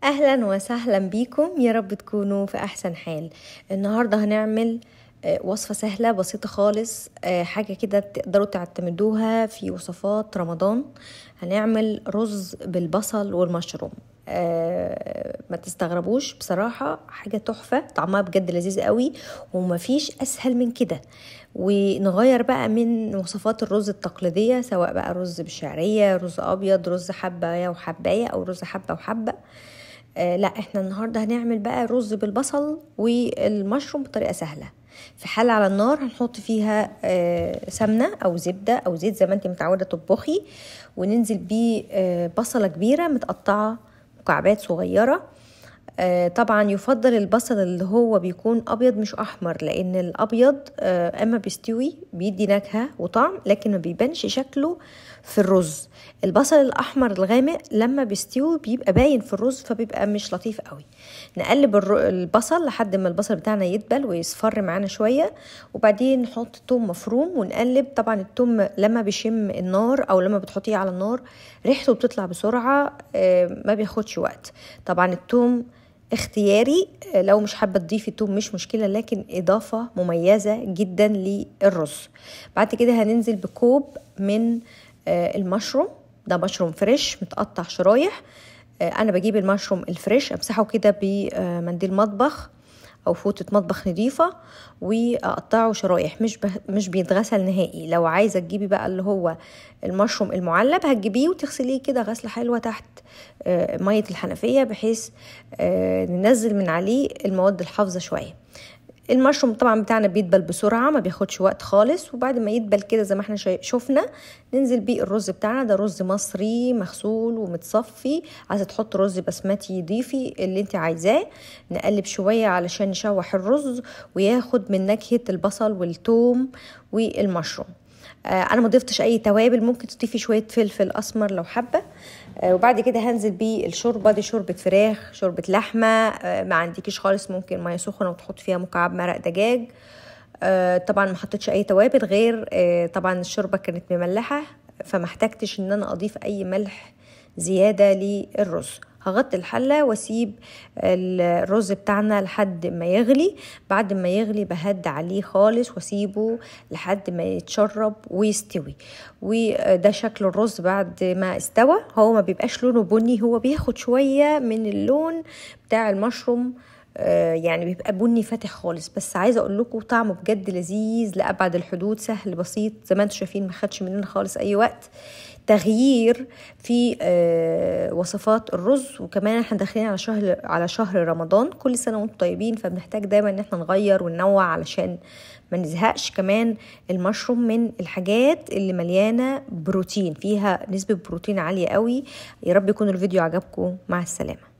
اهلا وسهلا بيكم، يا رب تكونوا في احسن حال. النهارده هنعمل وصفة سهلة بسيطة خالص، حاجة كده تقدروا تعتمدوها في وصفات رمضان. هنعمل رز بالبصل والمشروم. ما تستغربوش، بصراحة حاجة تحفة، طعمها بجد لذيذ قوي ومفيش اسهل من كده. ونغير بقى من وصفات الرز التقليدية، سواء بقى رز بالشعرية، رز ابيض، رز حبة وحباية، او رز حبة وحبة. لا، احنا النهاردة هنعمل بقى رز بالبصل والمشروم بطريقة سهلة. في حلة على النار هنحط فيها سمنة او زبدة او زيت زي ما انت متعودة تطبخي، وننزل بيه بصلة كبيرة متقطعة مكعبات صغيرة. طبعا يفضل البصل اللي هو بيكون ابيض مش احمر، لان الابيض اما بيستوي بيدي نكهة وطعم لكن ما بيبانش شكله في الرز. البصل الاحمر الغامق لما بيستوي بيبقى باين في الرز، فبيبقى مش لطيف قوي. نقلب البصل لحد ما البصل بتاعنا يدبل ويصفر معانا شوية، وبعدين نحط توم مفروم ونقلب. طبعا التوم لما بيشم النار او لما بتحطيه على النار ريحته بتطلع بسرعة، ما بياخدش وقت. طبعا التوم اختياري، لو مش حابة تضيفي توم مش مشكلة، لكن اضافة مميزة جدا للرز. بعد كده هننزل بكوب من المشروم. ده مشروم فريش متقطع شرايح. انا بجيب المشروم الفريش امسحه كده بمنديل مطبخ او فوطة مطبخ نظيفة واقطعه شرايح، مش بيتغسل نهائي. لو عايزة تجيبي بقى اللي هو المشروم المعلب هتجيبيه وتغسليه كده غسلة حلوة تحت مية الحنفية، بحيث ننزل من عليه المواد الحافظة شوية. المشروم طبعا بتاعنا بيدبل بسرعة، ما بياخدش وقت خالص. وبعد ما يدبل كده زي ما احنا شفنا، ننزل بيه الرز بتاعنا. ده رز مصري مغسول ومتصفي. عايزة تحط رز بسمتي ضيفي اللي انت عايزاه. نقلب شوية علشان نشوح الرز وياخد من نكهة البصل والثوم والمشروم. انا ما ضفتش اي توابل، ممكن تضيفي شويه فلفل اسمر لو حابه. وبعد كده هنزل بيه الشوربه دي، شوربه فراخ، شوربه لحمه. ما عندكيش خالص ممكن ميه سخنه وتحط فيها مكعب مرق دجاج. طبعا ما حطيتش اي توابل غير طبعا الشوربه كانت مملحه، فما احتجتش ان انا اضيف اي ملح زياده للرز. هغطي الحلة واسيب الرز بتاعنا لحد ما يغلي. بعد ما يغلي بهد عليه خالص واسيبه لحد ما يتشرب ويستوي. وده شكل الرز بعد ما استوى. هو ما بيبقاش لونه بني، هو بياخد شوية من اللون بتاع المشروم، يعني بيبقى بني فاتح خالص. بس عايزه اقول لكم طعمه بجد لذيذ لأبعد الحدود، سهل بسيط زي ما انتم شايفين، ما خدش مننا خالص اي وقت. تغيير في وصفات الرز. وكمان احنا داخلين على شهر رمضان، كل سنه وانتم طيبين، فبنحتاج دايما ان احنا نغير وننوع علشان ما نزهقش. كمان المشروم من الحاجات اللي مليانه بروتين، فيها نسبه بروتين عاليه قوي. يا رب يكون الفيديو عجبكم. مع السلامه.